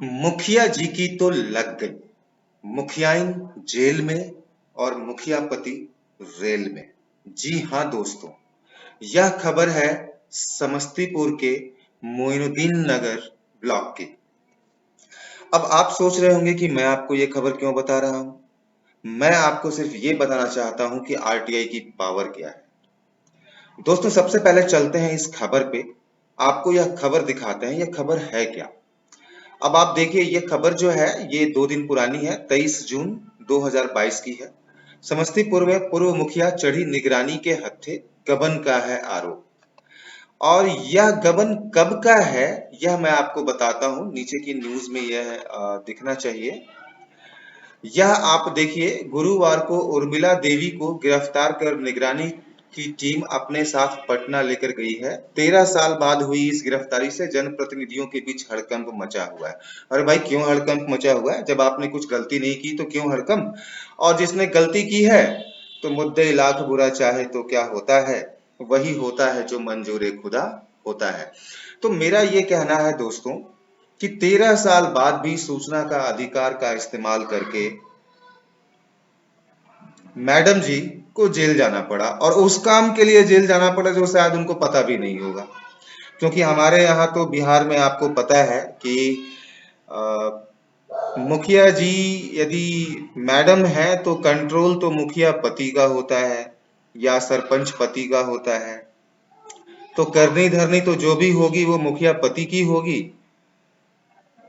मुखिया जी की तो लग गई, मुखियाइन जेल में और मुखिया पति रेल में। जी हाँ दोस्तों, यह खबर है समस्तीपुर के मोइनुद्दीन नगर ब्लॉक की। अब आप सोच रहे होंगे कि मैं आपको ये खबर क्यों बता रहा हूं। मैं आपको सिर्फ ये बताना चाहता हूं कि आरटीआई की पावर क्या है। दोस्तों सबसे पहले चलते हैं इस खबर पे, आपको यह खबर दिखाते हैं, यह खबर है क्या। अब आप देखिए, ये खबर जो है ये 2 दिन पुरानी है, 23 जून 2022 की है। समस्तीपुर में पूर्व मुखिया चढ़ी निगरानी के हत्थे, गबन का है आरोप। और यह गबन कब का है यह मैं आपको बताता हूं, नीचे की न्यूज में यह दिखना चाहिए। यह आप देखिए, गुरुवार को उर्मिला देवी को गिरफ्तार कर निगरानी की टीम अपने साथ पटना लेकर गई है। 13 साल बाद हुई इस गिरफ्तारी से जनप्रतिनिधियों के बीच हड़कंप मचा हुआ है। अरे भाई क्यों हड़कंप मचा हुआ है? जब आपने कुछ गलती नहीं की तो क्यों हड़कंप? और जिसने गलती की है तो मुद्दे लाख बुरा चाहे तो क्या होता है, वही होता है जो मंजूर खुदा होता है। तो मेरा ये कहना है दोस्तों कि 13 साल बाद भी सूचना का अधिकार का इस्तेमाल करके मैडम जी को जेल जाना पड़ा, और उस काम के लिए जेल जाना पड़ा जो शायद उनको पता भी नहीं होगा। क्योंकि हमारे यहाँ तो बिहार में आपको पता है कि मुखिया जी यदि मैडम है तो कंट्रोल तो मुखिया पति का होता है या सरपंच पति का होता है। तो करनी धरनी तो जो भी होगी वो मुखिया पति की होगी,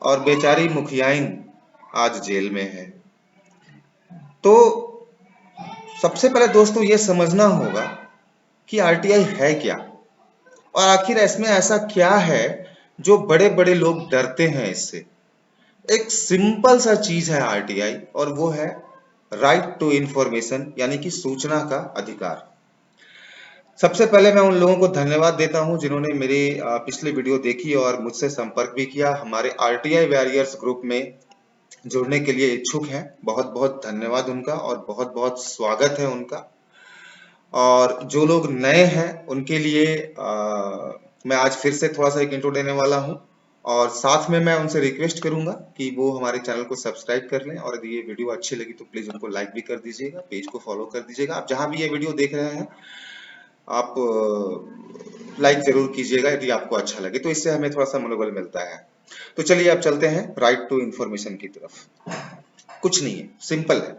और बेचारी मुखियाइन आज जेल में है। तो सबसे पहले दोस्तों ये समझना होगा कि आरटीआई है क्या, और आखिर इसमें ऐसा क्या है जो बड़े बड़े लोग डरते हैं इससे। एक सिंपल सा चीज है आरटीआई, और वो है राइट टू इंफॉर्मेशन, यानी कि सूचना का अधिकार। सबसे पहले मैं उन लोगों को धन्यवाद देता हूं जिन्होंने मेरी पिछली वीडियो देखी और मुझसे संपर्क भी किया, हमारे आरटीआई वॉरियर्स ग्रुप में जुड़ने के लिए इच्छुक हैं। बहुत बहुत धन्यवाद उनका और बहुत बहुत स्वागत है उनका। और जो लोग नए हैं उनके लिए मैं आज फिर से थोड़ा सा एक इंट्रो देने वाला हूं, और साथ में मैं उनसे रिक्वेस्ट करूंगा कि वो हमारे चैनल को सब्सक्राइब कर लें, और यदि ये वीडियो अच्छी लगी तो प्लीज उनको लाइक भी कर दीजिएगा, पेज को फॉलो कर दीजिएगा। आप जहां भी ये वीडियो देख रहे हैं आप लाइक जरूर कीजिएगा यदि आपको अच्छा लगे, तो इससे हमें थोड़ा सा मनोबल मिलता है। तो चलिए अब चलते हैं राइट टू इंफॉर्मेशन की तरफ। कुछ नहीं है, सिंपल है।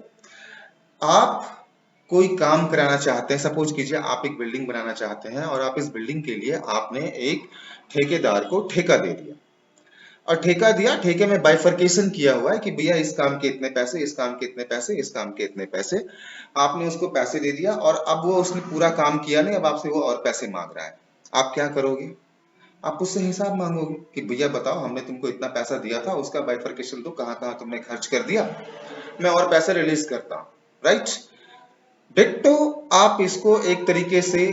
आप कोई काम कराना चाहते हैं, सपोज कीजिए आप एक बिल्डिंग बनाना चाहते हैं, और आप इस बिल्डिंग के लिए आपने एक ठेकेदार को ठेका दे दिया, और ठेका दिया, ठेके में बाइफरकेशन किया हुआ है कि भैया इस काम के इतने पैसे, इस काम के इतने पैसे, इस काम के इतने पैसे। आपने उसको पैसे दे दिया, और अब वो उसने पूरा काम किया नहीं, अब आपसे वो और पैसे मांग रहा है। आप क्या करोगे? आप उससे हिसाब मांगोगे कि भैया बताओ, हमने तुमको इतना पैसा दिया था, उसका बाइफरकेशन दो, कहाँ कहाँ तुमने खर्च कर दिया, मैं और पैसे रिलीज करता हूँ। राइट? डिट्टो आप इसको एक तरीके से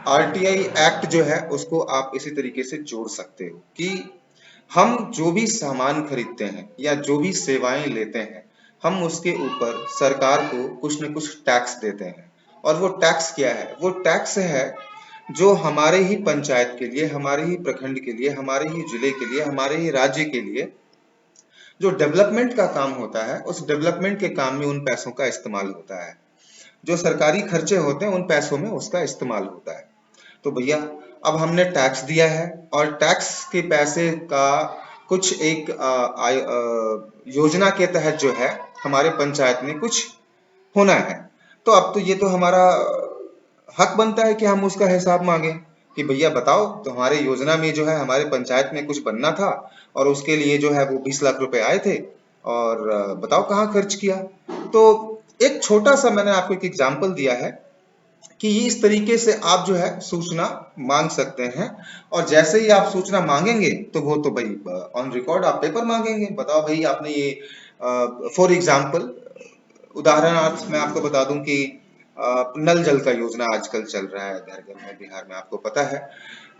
आरटीआई एक्ट जो है उसको आप इसी तरीके से जोड़ सकते हो कि हम जो भी सामान खरीदते हैं या जो भी सेवाएं लेते हैं, हम उसके ऊपर सरकार को कुछ न कुछ टैक्स देते हैं। और वो टैक्स क्या है? वो टैक्स है जो हमारे ही पंचायत के लिए, हमारे ही प्रखंड के लिए, हमारे ही जिले के लिए, हमारे ही राज्य के लिए जो डेवलपमेंट का काम होता है, उस डेवलपमेंट के काम में उन पैसों का इस्तेमाल होता है। जो सरकारी खर्चे होते हैं उन पैसों में उसका इस्तेमाल होता है। तो भैया अब हमने टैक्स दिया है, और टैक्स के पैसे का कुछ एक योजना के तहत जो है हमारे पंचायत में कुछ होना है। तो अब तो ये तो हमारा हक बनता है कि हम उसका हिसाब मांगे कि भैया बताओ, तो हमारे योजना में जो है हमारे पंचायत में कुछ बनना था, और उसके लिए जो है वो 20 लाख रुपए आए थे, और बताओ कहाँ खर्च किया। तो एक छोटा सा मैंने आपको एक एग्जाम्पल दिया है कि इस तरीके से आप जो है सूचना मांग सकते हैं, और जैसे ही आप सूचना मांगेंगे तो वो तो भाई ऑन रिकॉर्ड आप पेपर मांगेंगे, बताओ भाई आपने ये फॉर एग्जाम्पल उदाहरणार्थ मैं आपको बता दूं कि नल जल का योजना आजकल चल रहा है घर घर में बिहार में, आपको पता है।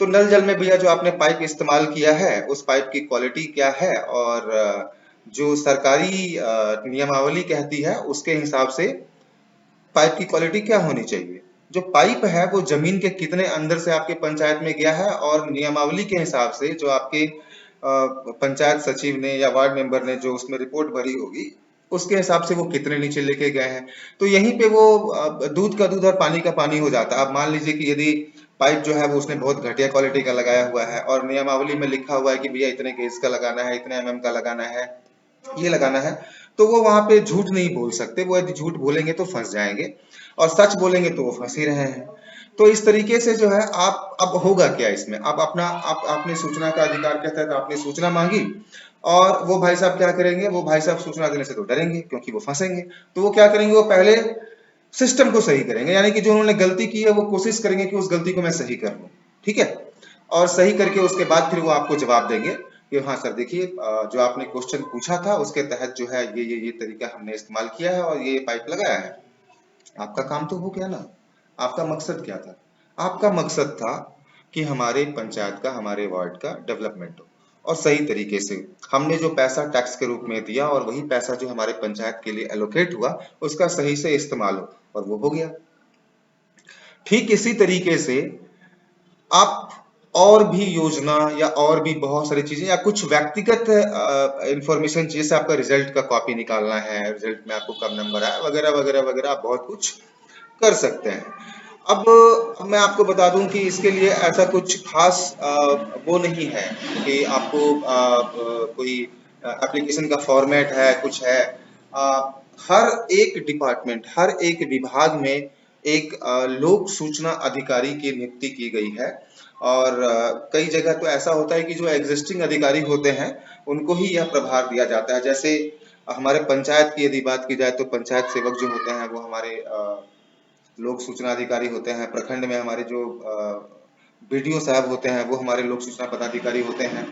तो नल जल में भैया जो आपने पाइप इस्तेमाल किया है उस पाइप की क्वालिटी क्या है, और जो सरकारी नियमावली कहती है उसके हिसाब से पाइप की क्वालिटी क्या होनी चाहिए। जो पाइप है वो जमीन के कितने अंदर से आपके पंचायत में गया है, और नियमावली के हिसाब से जो आपके पंचायत सचिव ने या वार्ड मेंबर ने जो उसमें रिपोर्ट भरी होगी उसके हिसाब से वो कितने नीचे लेके गए हैं। तो यहीं पे वो दूध का दूध और पानी का पानी हो जाता है। अब मान लीजिए कि यदि पाइप जो है वो उसने बहुत घटिया क्वालिटी का लगाया हुआ है और नियमावली में लिखा हुआ है कि भैया इतने गेज का लगाना है, इतने एमएम का लगाना है, ये लगाना है, तो वो वहां पे झूठ नहीं बोल सकते। वो यदि झूठ बोलेंगे तो फंस जाएंगे और सच बोलेंगे तो वो फंस ही रहे हैं। तो इस तरीके से जो है आप, अब होगा क्या इसमें, आप अपना आपने सूचना का अधिकार के तहत आपने सूचना मांगी और वो भाई साहब क्या करेंगे, वो भाई साहब सूचना देने से तो डरेंगे क्योंकि वो फंसेंगे। तो वो क्या करेंगे, वो पहले सिस्टम को सही करेंगे, यानी कि जो उन्होंने गलती की है वो कोशिश करेंगे कि उस गलती को मैं सही कर लूं, ठीक है। और सही करके उसके बाद फिर वो आपको जवाब देंगे कि हाँ सर देखिए जो आपने क्वेश्चन पूछा था उसके तहत जो है ये तरीका हमने इस्तेमाल किया है और ये पाइप लगाया है। आपका काम तो हो गया ना। आपका मकसद क्या था? आपका मकसद था कि हमारे पंचायत का, हमारे वार्ड का डेवलपमेंट हो और सही तरीके से हमने जो पैसा टैक्स के रूप में दिया और वही पैसा जो हमारे पंचायत के लिए एलोकेट हुआ उसका सही से इस्तेमाल हो, और वो हो गया। ठीक इसी तरीके से आप और भी योजना या और भी बहुत सारी चीजें या कुछ व्यक्तिगत इंफॉर्मेशन, जैसे आपका रिजल्ट का कॉपी निकालना है, रिजल्ट में आपको कब नंबर आया वगैरह वगैरह वगैरह, आप बहुत कुछ कर सकते हैं। अब मैं आपको बता दूं कि इसके लिए ऐसा कुछ खास वो नहीं है कि आपको कोई एप्लीकेशन का फॉर्मेट है, कुछ है। अ, हर एक डिपार्टमेंट, हर एक विभाग में एक लोक सूचना अधिकारी की नियुक्ति की गई है। और कई जगह तो ऐसा होता है कि जो एग्जिस्टिंग अधिकारी होते हैं उनको ही यह प्रभार दिया जाता है। जैसे हमारे पंचायत की यदि बात की जाए तो पंचायत सेवक जो होते हैं वो हमारे लोक सूचना अधिकारी होते हैं। प्रखंड में हमारे जो बीडीओ साहब होते हैं वो हमारे लोक सूचना पदाधिकारी होते हैं।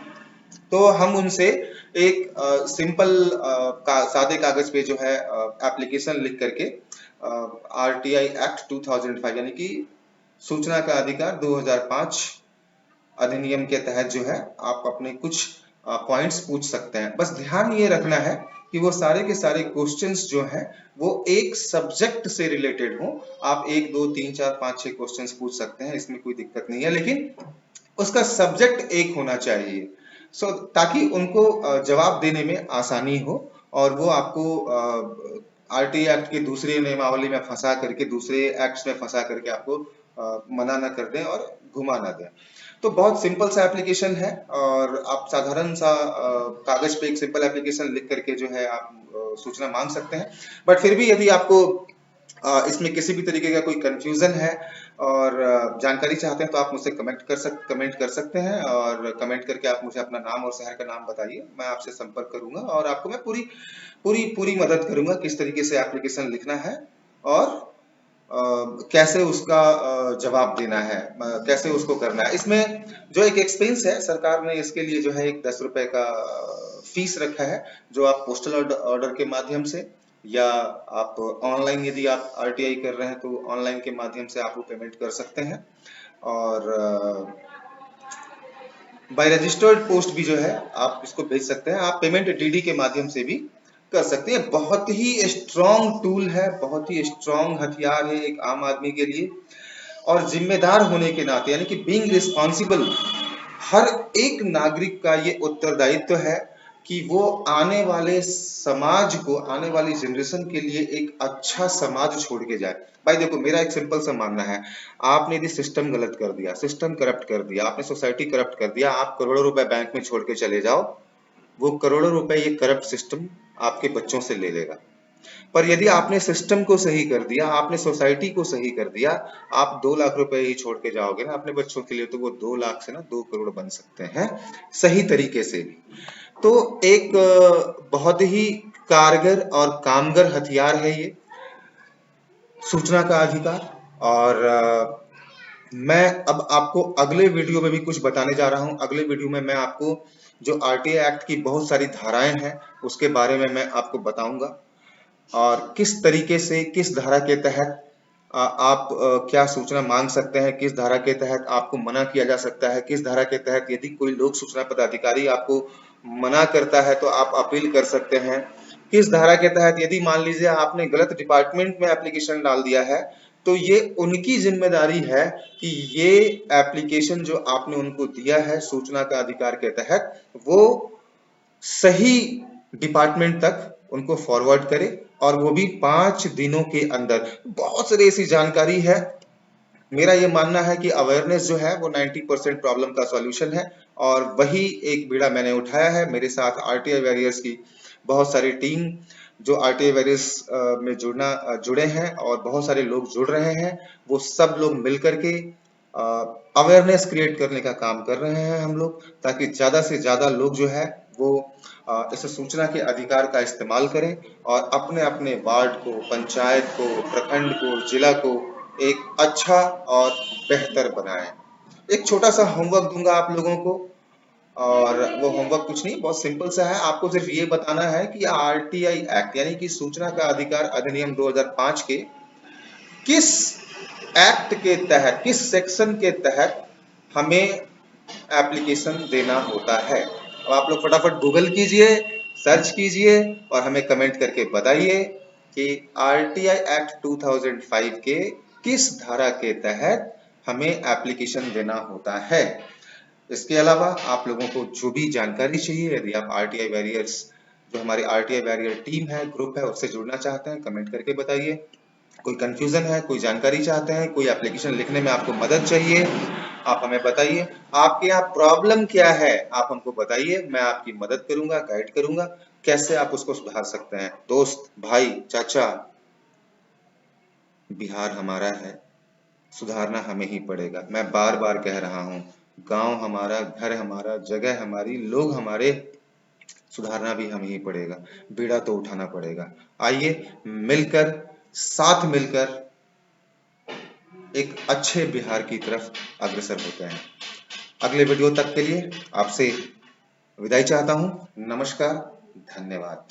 तो हम उनसे एक सिंपल सादे कागज पे जो है एप्लीकेशन लिख करके आरटीआई एक्ट 2005 यानी कि सूचना का अधिकार 2005 अधिनियम के तहत जो है आप अपने कुछ पॉइंट्स पूछ सकते हैं। बस ध्यान ये रखना है कि वो सारे के सारे क्वेश्चंस जो हैं वो एक सब्जेक्ट से रिलेटेड हो। आप 1 2 3 4 5 6 क्वेश्चंस पूछ सकते हैं, इसमें कोई दिक्कत नहीं है, लेकिन उसका सब्जेक्ट एक होना चाहिए। ताकि उनको जवाब देने में आसानी हो और वो आपको आरटीआई एक्ट की दूसरी नियमावली में फंसा करके, दूसरे एक्ट्स में फंसा करके आपको मना ना कर दें और घुमा ना दें। तो बहुत सिंपल सा एप्लीकेशन है और आप साधारण सा कागज पे एक सिंपल एप्लीकेशन लिख करके जो है आप सूचना मांग सकते हैं। बट फिर भी यदि आपको इसमें किसी भी तरीके का कोई कंफ्यूजन है और जानकारी चाहते हैं तो आप मुझसे कमेंट कर सकते हैं और कमेंट करके आप मुझे अपना नाम और शहर का नाम बताइए। मैं आपसे संपर्क करूंगा और आपको मैं पूरी पूरी पूरी मदद करूंगा किस तरीके से एप्लीकेशन लिखना है और कैसे उसका जवाब देना है, कैसे उसको करना है। इसमें जो एक एक्सपेंस है, सरकार ने इसके लिए जो है एक 10 रुपए का फीस रखा है, जो आप पोस्टल ऑर्डर के माध्यम से या आप ऑनलाइन, यदि आप आरटीआई कर रहे हैं तो ऑनलाइन के माध्यम से आप वो पेमेंट कर सकते हैं। और बाय रजिस्टर्ड पोस्ट भी जो है आप इसको भेज सकते हैं। आप पेमेंट डीडी के माध्यम से भी कर सकते हैं। बहुत ही स्ट्रॉन्ग टूल है, बहुत ही स्ट्रॉन्ग हथियार है एक आम आदमी के लिए। और जिम्मेदार होने के नाते यानी कि बीइंग रिस्पॉन्सिबल, हर एक नागरिक का ये उत्तरदायित्व है कि वो आने वाले समाज को, आने वाली जनरेशन के लिए एक अच्छा समाज छोड़ के जाए। भाई देखो, मेरा एक सिंपल सा मानना है, आपने यदि सिस्टम गलत कर दिया, सिस्टम करप्ट कर दिया, आपने सोसाइटी करप्ट कर दिया, आप करोड़ों रुपए बैंक में छोड़ के चले जाओ, वो करोड़ों रुपए ये करप्ट सिस्टम आपके बच्चों से ले लेगा। पर यदि आपने सिस्टम को सही कर दिया, आपने सोसाइटी को सही कर दिया, आप 2 लाख रुपए ही छोड़ के जाओगे ना अपने बच्चों के लिए, तो वो 2 लाख से ना 2 करोड़ बन सकते हैं सही तरीके से भी। तो एक बहुत ही कारगर और कामगर हथियार है ये सूचना का अधिकार। और मैं अब आपको अगले वीडियो में भी कुछ बताने जा रहा हूं। अगले वीडियो में मैं आपको जो आरटीआई एक्ट की बहुत सारी धाराएं हैं उसके बारे में मैं आपको बताऊंगा और किस तरीके से, किस धारा के तहत आप क्या सूचना मांग सकते हैं, किस धारा के तहत आपको मना किया जा सकता है, किस धारा के तहत यदि कोई लोक सूचना पदाधिकारी आपको मना करता है तो आप अपील कर सकते हैं, किस धारा के तहत यदि मान लीजिए आपने गलत डिपार्टमेंट में एप्लीकेशन डाल दिया है तो ये उनकी जिम्मेदारी है कि ये एप्लीकेशन जो आपने उनको दिया है सूचना का अधिकार के तहत, वो सही डिपार्टमेंट तक उनको फॉरवर्ड करे, और वो भी 5 दिनों के अंदर। बहुत सारी ऐसी जानकारी है। मेरा ये मानना है कि अवेयरनेस जो है वो 90% प्रॉब्लम का सॉल्यूशन है, और वही एक बीड़ा मैंने उठाया है। मेरे साथ आरटीआई वॉरियर्स की बहुत सारी टीम जो आरटीआई वॉरियर्स में जुड़े हैं, और बहुत सारे लोग जुड़ रहे हैं। वो सब लोग मिलकर के अवेयरनेस क्रिएट करने का काम कर रहे हैं हम लोग, ताकि ज्यादा से ज्यादा लोग जो है वो इस सूचना के अधिकार का इस्तेमाल करें, और अपने अपने वार्ड को, पंचायत को, प्रखंड को, जिला को एक अच्छा और बेहतर बनाएं। एक छोटा सा होमवर्क दूंगा आप लोगों को, और वो होमवर्क कुछ नहीं, बहुत सिंपल सा है। आपको सिर्फ ये बताना है कि आरटीआई एक्ट यानी कि सूचना का अधिकार अधिनियम 2005 के किस एक्ट के तहत, किस सेक्शन के तहत हमें एप्लीकेशन देना होता है। अब आप लोग फटाफट गूगल कीजिए, सर्च कीजिए, और हमें कमेंट करके बताइए कि आरटीआई एक्ट 2005 के किस धारा के तहत हमें एप्लीकेशन देना होता है। इसके अलावा आप लोगों को जो भी जानकारी चाहिए, यदि आप आरटीआई वॉरियर्स, जो हमारी आरटीआई वॉरियर टीम है, ग्रुप है, उससे जुड़ना चाहते हैं, कमेंट करके बताइए। कोई कंफ्यूजन है, कोई जानकारी चाहते हैं, कोई एप्लीकेशन लिखने में आपको मदद चाहिए, आप हमें बताइए। आपके यहाँ प्रॉब्लम क्या है, आप हमको बताइए, मैं आपकी मदद करूंगा, गाइड करूंगा कैसे आप उसको सुधार सकते हैं। दोस्त, भाई, चाचा, बिहार हमारा है, सुधारना हमें ही पड़ेगा। मैं बार बार कह रहा हूँ, गांव हमारा, घर हमारा, जगह हमारी, लोग हमारे, सुधारना भी हमें ही पड़ेगा, बीड़ा तो उठाना पड़ेगा। आइए मिलकर, साथ मिलकर एक अच्छे बिहार की तरफ अग्रसर होते हैं। अगले वीडियो तक के लिए आपसे विदाई चाहता हूं। नमस्कार, धन्यवाद।